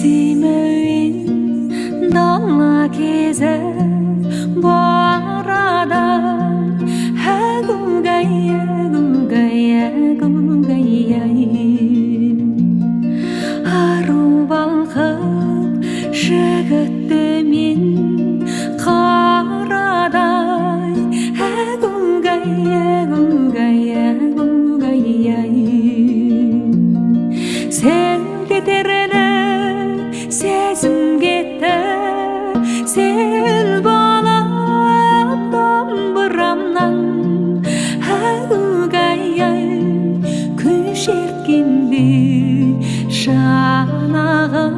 Сүймейін дала кезіп барада әгугай, әгугай, әгугай ару балқып жігітті мен қарадай әгугай, әгугай, әгугай селдетереліп сезім кетті сел балап домбырамнан әгугай күй шерткендей жанағым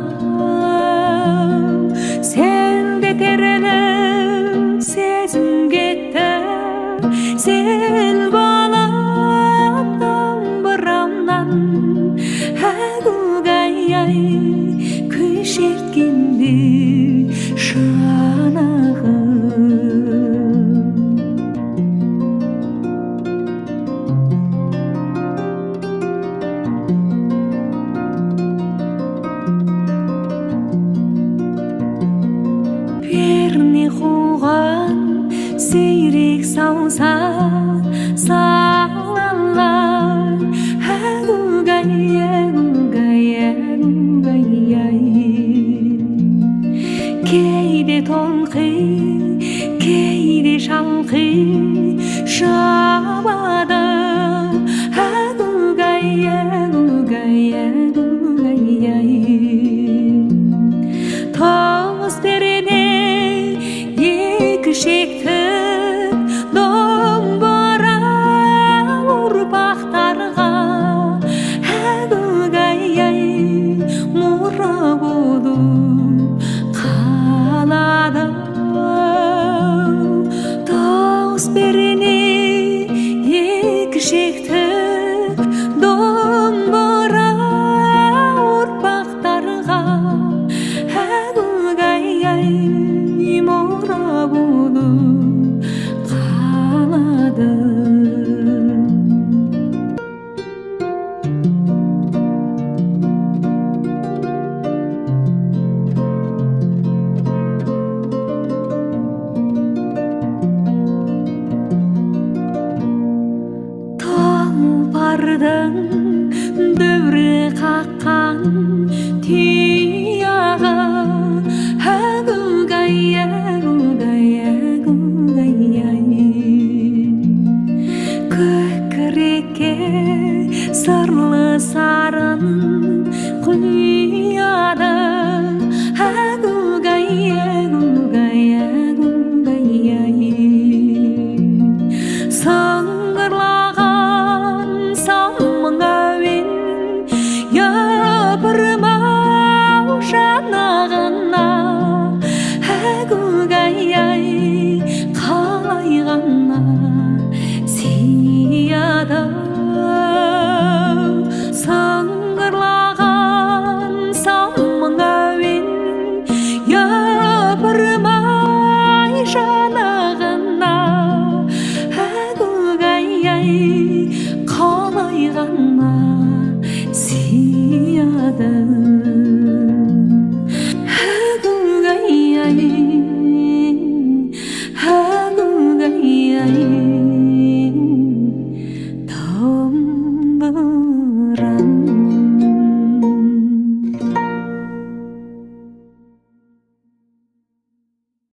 селдетереліп сезім кетті сел балап домбырамнан әгугай күй шерткендей жанағым перне қуған сейрек сауса салалар әгугай, әгугай, әгугай кейде толқи кейде шалқи шабады әгугай, әгугай, әгугай тоз берене екі шектік домбыра ұрпақтарға әгугай мұра болып қалады тоз берене екі шектік домбыра ұрпақтарға әгугай мұра болып қалады тұлпардың дүбірі қаққан тұяғы әгугай, әгугай, әгугай көкірекке сырлы сарын құй